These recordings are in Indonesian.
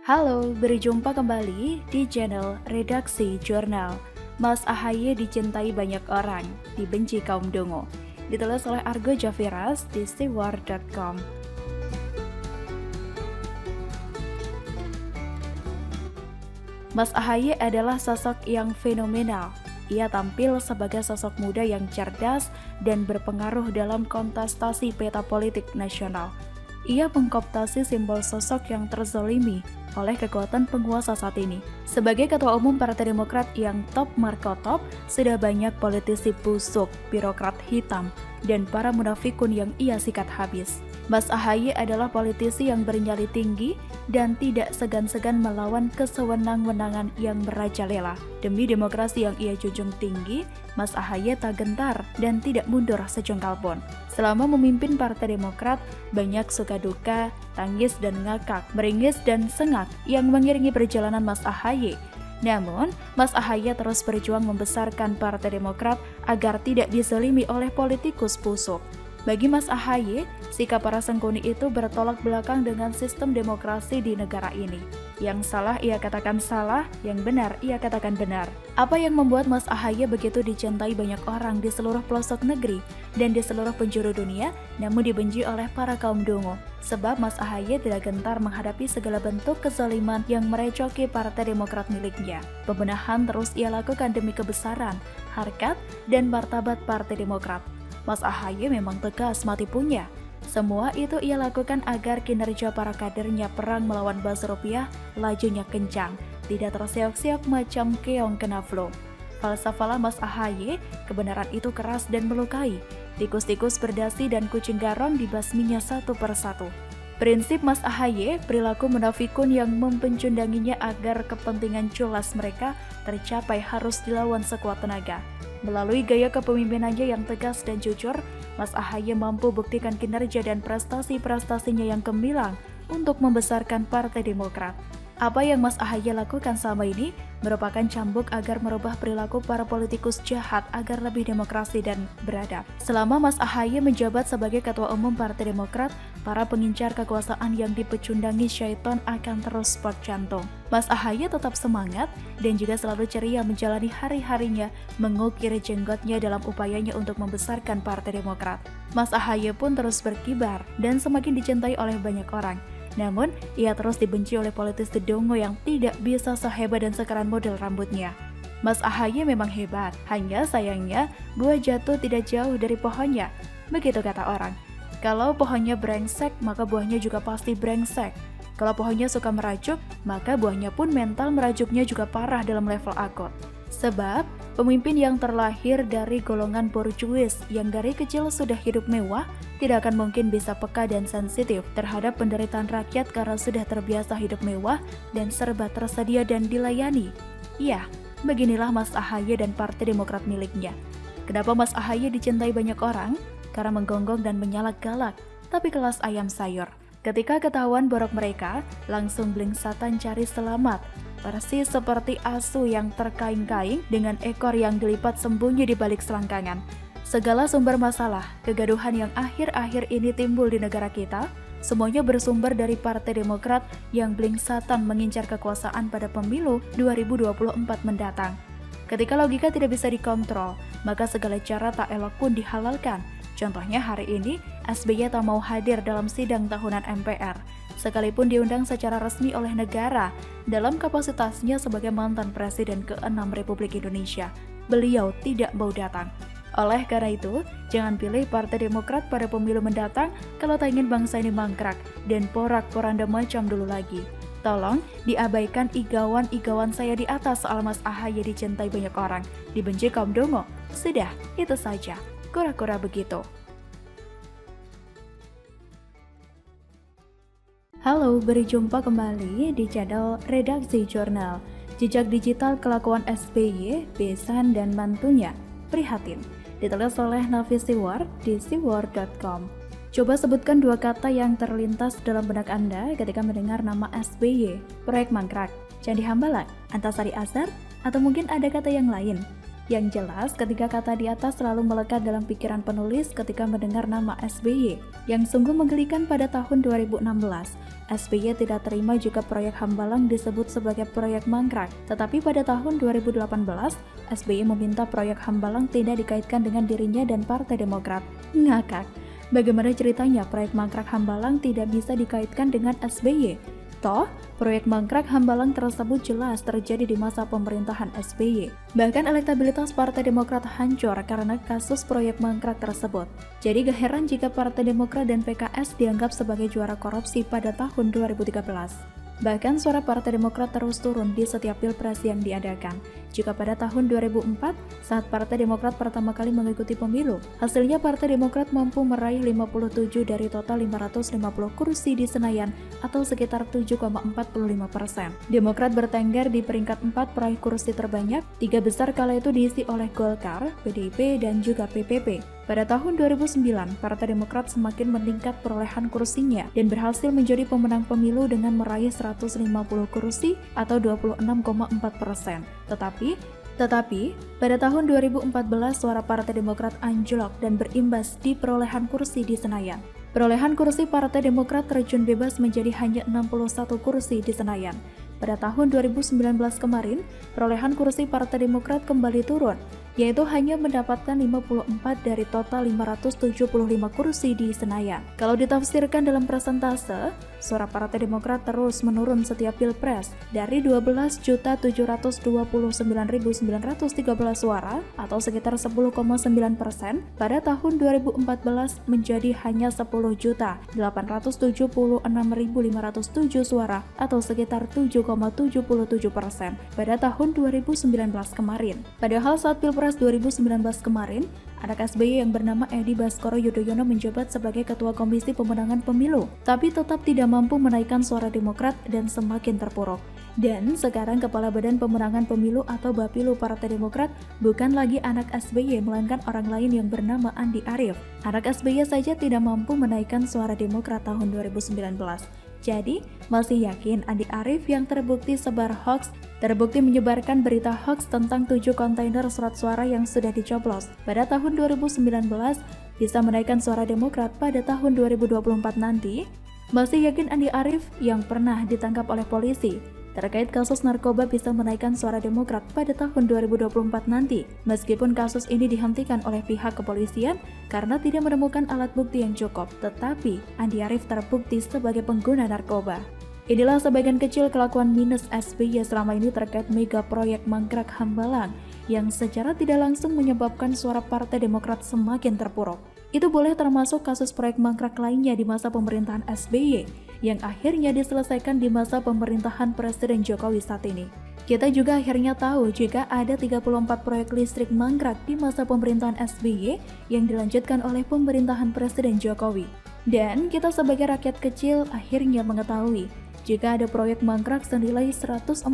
Halo, berjumpa kembali di channel Redaksi Jurnal. Mas AHY dicintai banyak orang, dibenci kaum dongo. Ditulis oleh Argo Javiras di steward.com. Mas AHY adalah sosok yang fenomenal. Ia tampil sebagai sosok muda yang cerdas dan berpengaruh dalam kontestasi peta politik nasional. Ia mengkooptasi simbol sosok yang terzolimi oleh kekuatan penguasa saat ini. Sebagai ketua umum Partai Demokrat yang top markotop, sudah banyak politisi busuk, birokrat hitam, dan para munafikun yang ia sikat habis. Mas AHY adalah politisi yang bernyali tinggi dan tidak segan-segan melawan kesewenang-wenangan yang merajalela. Demi demokrasi yang ia junjung tinggi, Mas AHY tak gentar dan tidak mundur sejengkal pun. Selama memimpin Partai Demokrat, banyak suka duka, tangis dan ngakak, meringis dan sengak yang mengiringi perjalanan Mas AHY. Namun, Mas AHY terus berjuang membesarkan Partai Demokrat agar tidak dizalimi oleh politikus busuk. Bagi Mas AHY, sikap para sengkuni itu bertolak belakang dengan sistem demokrasi di negara ini. Yang salah ia katakan salah, yang benar ia katakan benar. Apa yang membuat Mas AHY begitu dicintai banyak orang di seluruh pelosok negeri dan di seluruh penjuru dunia, namun dibenci oleh para kaum dongo? Sebab Mas AHY tidak gentar menghadapi segala bentuk kezaliman yang merecoki Partai Demokrat miliknya. Pembenahan terus ia lakukan demi kebesaran, harkat, dan martabat Partai Demokrat. Mas AHY memang tegas mati punya. Semua itu ia lakukan agar kinerja para kadernya perang melawan buzzer rupiah lajunya kencang, tidak terseok-seok macam keong kena flu. Falsafah Mas AHY, kebenaran itu keras dan melukai. Tikus-tikus berdasi dan kucing garong dibasminya satu persatu. Prinsip Mas AHY, perilaku munafikun yang mempencundanginya agar kepentingan culas mereka tercapai harus dilawan sekuat tenaga. Melalui gaya kepemimpinannya yang tegas dan jujur, Mas AHY mampu buktikan kinerja dan prestasi-prestasinya yang gemilang untuk membesarkan Partai Demokrat. Apa yang Mas AHY lakukan selama ini merupakan cambuk agar merubah perilaku para politikus jahat agar lebih demokrasi dan beradab. Selama Mas AHY menjabat sebagai Ketua Umum Partai Demokrat, para pengincar kekuasaan yang dipecundangi syaitan akan terus spot jantung. Mas AHY tetap semangat dan juga selalu ceria menjalani hari-harinya mengukir jenggotnya dalam upayanya untuk membesarkan Partai Demokrat. Mas AHY pun terus berkibar dan semakin dicintai oleh banyak orang. Namun, ia terus dibenci oleh politisi dongo yang tidak bisa sehebat dan sekeren model rambutnya. Mas AHY memang hebat, hanya sayangnya buah jatuh tidak jauh dari pohonnya. Begitu kata orang. Kalau pohonnya brengsek, maka buahnya juga pasti brengsek. Kalau pohonnya suka merajuk, maka buahnya pun mental merajuknya juga parah dalam level akut. Sebab, pemimpin yang terlahir dari golongan borjuis yang dari kecil sudah hidup mewah, tidak akan mungkin bisa peka dan sensitif terhadap penderitaan rakyat karena sudah terbiasa hidup mewah dan serba tersedia dan dilayani. Iya, beginilah Mas AHY dan Partai Demokrat miliknya. Kenapa Mas AHY dicintai banyak orang? Karena menggonggong dan menyalak galak, tapi kelas ayam sayur. Ketika ketahuan borok mereka, langsung blingsatan cari selamat. Persis seperti asu yang terkaing-kaing dengan ekor yang dilipat sembunyi di balik selangkangan. Segala sumber masalah, kegaduhan yang akhir-akhir ini timbul di negara kita, semuanya bersumber dari Partai Demokrat yang blingsatan mengincar kekuasaan pada pemilu 2024 mendatang. Ketika logika tidak bisa dikontrol, maka segala cara tak elok pun dihalalkan. Contohnya hari ini, SBY tak mau hadir dalam sidang tahunan MPR, sekalipun diundang secara resmi oleh negara dalam kapasitasnya sebagai mantan Presiden ke-6 Republik Indonesia. Beliau tidak mau datang. Oleh karena itu, jangan pilih Partai Demokrat pada pemilu mendatang kalau tak ingin bangsa ini mangkrak dan porak-poranda macam dulu lagi. Tolong diabaikan igawan-igawan saya di atas soal Mas AHY dicintai banyak orang, dibenci kaum dongo. Sudah, itu saja. Kura-kura begitu. Halo, berjumpa kembali di channel Redaksi Jurnal. Jejak digital kelakuan SBY, besan dan mantunya prihatin. Ditulis oleh Nafi Steward di steward.com. Coba sebutkan dua kata yang terlintas dalam benak Anda ketika mendengar nama SBY. Proyek mangkrak, Candi Hambalang, Antasari Azhar, atau mungkin ada kata yang lain? Yang jelas, ketiga kata di atas selalu melekat dalam pikiran penulis ketika mendengar nama SBY. Yang sungguh menggelikan pada tahun 2016, SBY tidak terima jika proyek Hambalang disebut sebagai proyek mangkrak. Tetapi pada tahun 2018, SBY meminta proyek Hambalang tidak dikaitkan dengan dirinya dan Partai Demokrat. Ngakak. Bagaimana ceritanya proyek mangkrak Hambalang tidak bisa dikaitkan dengan SBY? Toh, proyek mangkrak Hambalang tersebut jelas terjadi di masa pemerintahan SBY. Bahkan elektabilitas Partai Demokrat hancur karena kasus proyek mangkrak tersebut. Jadi gak heran jika Partai Demokrat dan PKS dianggap sebagai juara korupsi pada tahun 2013. Bahkan suara Partai Demokrat terus turun di setiap pilpres yang diadakan. Jika pada tahun 2004, saat Partai Demokrat pertama kali mengikuti pemilu, hasilnya Partai Demokrat mampu meraih 57 dari total 550 kursi di Senayan atau sekitar 7,45%. Demokrat bertengger di peringkat 4 peraih kursi terbanyak, 3 besar kala itu diisi oleh Golkar, PDIP, dan juga PPP. Pada tahun 2009, Partai Demokrat semakin meningkat perolehan kursinya dan berhasil menjadi pemenang pemilu dengan meraih 150 kursi atau 26,4%. Tetapi, pada tahun 2014 suara Partai Demokrat anjlok dan berimbas di perolehan kursi di Senayan. Perolehan kursi Partai Demokrat terjun bebas menjadi hanya 61 kursi di Senayan. Pada tahun 2019 kemarin, perolehan kursi Partai Demokrat kembali turun, yaitu hanya mendapatkan 54 dari total 575 kursi di Senayan. Kalau ditafsirkan dalam persentase, suara Partai Demokrat terus menurun setiap pilpres dari 12.729.913 suara atau sekitar 10,9% pada tahun 2014 menjadi hanya 10.876.507 suara atau sekitar 7,77% pada tahun 2019 kemarin. Padahal saat Pilpres 2019 kemarin, anak SBY yang bernama Edi Baskoro Yudhoyono menjabat sebagai Ketua Komisi Pemenangan Pemilu, tapi tetap tidak mampu menaikkan suara Demokrat dan semakin terpuruk. Dan sekarang Kepala Badan Pemenangan Pemilu atau Bapilu Partai Demokrat bukan lagi anak SBY, melainkan orang lain yang bernama Andi Arief. Anak SBY saja tidak mampu menaikkan suara Demokrat tahun 2019. Jadi, masih yakin Andi Arief yang terbukti sebar hoax, terbukti menyebarkan berita hoax tentang 7 kontainer surat suara yang sudah dicoblos pada tahun 2019 bisa menaikkan suara Demokrat pada tahun 2024 nanti? Masih yakin Andi Arief yang pernah ditangkap oleh polisi terkait kasus narkoba bisa menaikkan suara Demokrat pada tahun 2024 nanti, meskipun kasus ini dihentikan oleh pihak kepolisian karena tidak menemukan alat bukti yang cukup, tetapi Andi Arief terbukti sebagai pengguna narkoba. Inilah sebagian kecil kelakuan minus SBY selama ini terkait mega proyek mangkrak Hambalang yang secara tidak langsung menyebabkan suara Partai Demokrat semakin terpuruk. Itu boleh termasuk kasus proyek mangkrak lainnya di masa pemerintahan SBY yang akhirnya diselesaikan di masa pemerintahan Presiden Jokowi saat ini. Kita juga akhirnya tahu jika ada 34 proyek listrik mangkrak di masa pemerintahan SBY yang dilanjutkan oleh pemerintahan Presiden Jokowi. Dan kita sebagai rakyat kecil akhirnya mengetahui jika ada proyek mangkrak senilai 143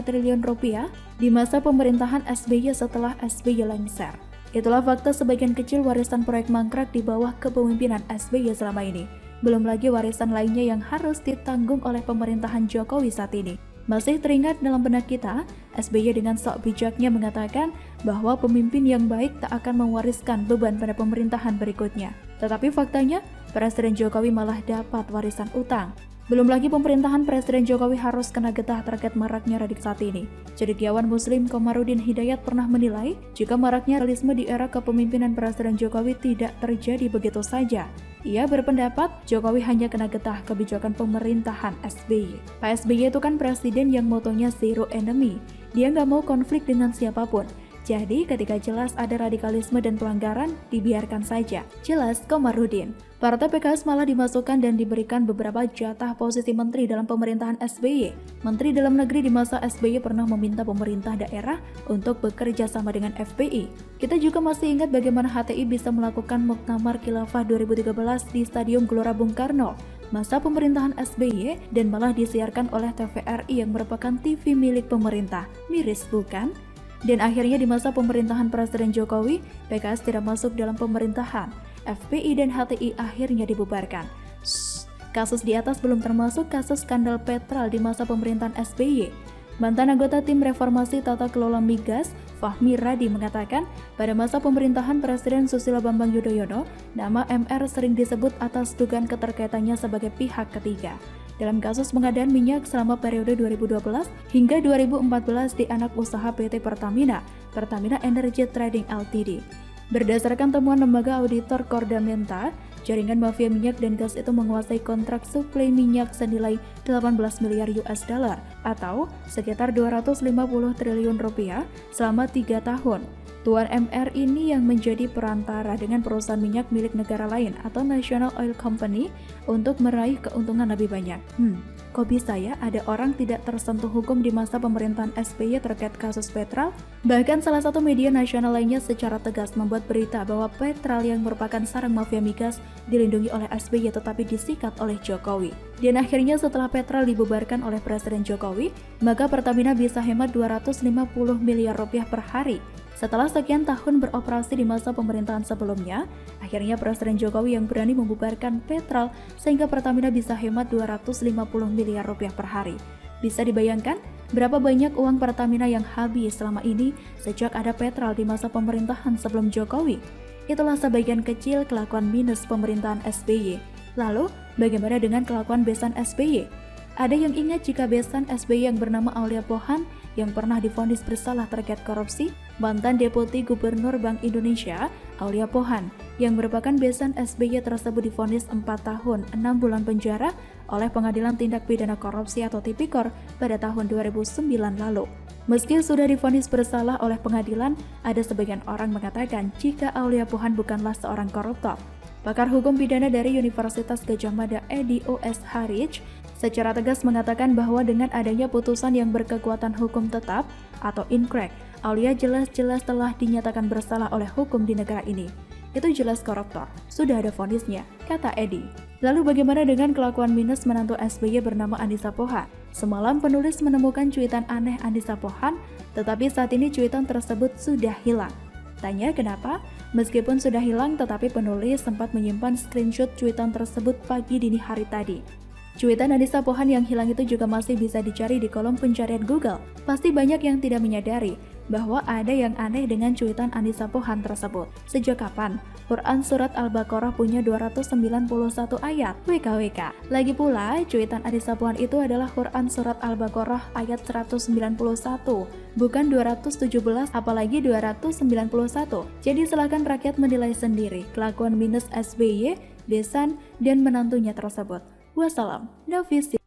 triliun rupiah di masa pemerintahan SBY setelah SBY lengser. Itulah fakta sebagian kecil warisan proyek mangkrak di bawah kepemimpinan SBY selama ini. Belum lagi warisan lainnya yang harus ditanggung oleh pemerintahan Jokowi saat ini. Masih teringat dalam benak kita, SBY dengan sok bijaknya mengatakan bahwa pemimpin yang baik tak akan mewariskan beban pada pemerintahan berikutnya. Tetapi faktanya, Presiden Jokowi malah dapat warisan utang. Belum lagi pemerintahan Presiden Jokowi harus kena getah terkait maraknya radik saat ini. Cendekiawan Muslim Komarudin Hidayat pernah menilai jika maraknya realisme di era kepemimpinan Presiden Jokowi tidak terjadi begitu saja. Ia berpendapat Jokowi hanya kena getah kebijakan pemerintahan SBY. Pak SBY itu kan presiden yang motonya zero enemy. Dia nggak mau konflik dengan siapapun. Jadi ketika jelas ada radikalisme dan pelanggaran, dibiarkan saja. Jelas Komarudin. Partai PKS malah dimasukkan dan diberikan beberapa jatah posisi menteri dalam pemerintahan SBY. Menteri Dalam Negeri di masa SBY pernah meminta pemerintah daerah untuk bekerja sama dengan FPI. Kita juga masih ingat bagaimana HTI bisa melakukan Muktamar Khilafah 2013 di Stadion Gelora Bung Karno masa pemerintahan SBY dan malah disiarkan oleh TVRI yang merupakan TV milik pemerintah. Miris bukan? Dan akhirnya di masa pemerintahan Presiden Jokowi, PKS tidak masuk dalam pemerintahan. FPI dan HTI akhirnya dibubarkan. Kasus di atas belum termasuk kasus skandal Petral di masa pemerintahan SBY. Mantan anggota tim reformasi tata kelola migas Fahmi Radi mengatakan, pada masa pemerintahan Presiden Susilo Bambang Yudhoyono, nama MR sering disebut atas dugaan keterkaitannya sebagai pihak ketiga dalam kasus pengadaan minyak selama periode 2012 hingga 2014 di anak usaha PT Pertamina, Pertamina Energy Trading Ltd. Berdasarkan temuan lembaga auditor Kordamenta, jaringan mafia minyak dan gas itu menguasai kontrak suplai minyak senilai 18 miliar US dollar atau sekitar 250 triliun rupiah selama 3 tahun. Tuan MR ini yang menjadi perantara dengan perusahaan minyak milik negara lain atau National Oil Company untuk meraih keuntungan lebih banyak. Kok bisa ya ada orang tidak tersentuh hukum di masa pemerintahan SBY terkait kasus Petral? Bahkan salah satu media nasional lainnya secara tegas membuat berita bahwa Petral yang merupakan sarang mafia migas dilindungi oleh SBY tetapi disikat oleh Jokowi. Dan akhirnya setelah Petral dibubarkan oleh Presiden Jokowi, maka Pertamina bisa hemat 250 miliar rupiah per hari. Setelah sekian tahun beroperasi di masa pemerintahan sebelumnya, akhirnya Presiden Jokowi yang berani membubarkan Petral sehingga Pertamina bisa hemat 250 miliar rupiah per hari. Bisa dibayangkan berapa banyak uang Pertamina yang habis selama ini sejak ada Petral di masa pemerintahan sebelum Jokowi? Itulah sebagian kecil kelakuan minus pemerintahan SBY. Lalu, bagaimana dengan kelakuan besan SBY? Ada yang ingat jika besan SBY yang bernama Aulia Pohan yang pernah divonis bersalah terkait korupsi? Mantan Deputi Gubernur Bank Indonesia, Aulia Pohan, yang merupakan besan SBY tersebut divonis 4 tahun 6 bulan penjara oleh Pengadilan Tindak Pidana Korupsi atau Tipikor pada tahun 2009 lalu. Meski sudah divonis bersalah oleh pengadilan, ada sebagian orang mengatakan jika Aulia Pohan bukanlah seorang koruptor. Pakar hukum pidana dari Universitas Gadjah Mada Edi O.S. Harij secara tegas mengatakan bahwa dengan adanya putusan yang berkekuatan hukum tetap atau inkrek, Aulia jelas-jelas telah dinyatakan bersalah oleh hukum di negara ini. Itu jelas koruptor, sudah ada vonisnya, kata Edi. Lalu bagaimana dengan kelakuan minus menantu SBY bernama Andisa Pohan? Semalam penulis menemukan cuitan aneh Andisa Pohan, tetapi saat ini cuitan tersebut sudah hilang. Tanya kenapa? Meskipun sudah hilang, tetapi penulis sempat menyimpan screenshot cuitan tersebut pagi dini hari tadi. Cuitan Andisa Pohan yang hilang itu juga masih bisa dicari di kolom pencarian Google. Pasti banyak yang tidak menyadari bahwa ada yang aneh dengan cuitan Andisa Pohan tersebut. Sejak kapan Quran Surat Al-Baqarah punya 291 ayat? WKWK. Lagi pula, cuitan Andisa Pohan itu adalah Quran Surat Al-Baqarah ayat 191, bukan 217, apalagi 291. Jadi silakan rakyat menilai sendiri kelakuan minus SBY, besan, dan menantunya tersebut. Wassalam. Nafis.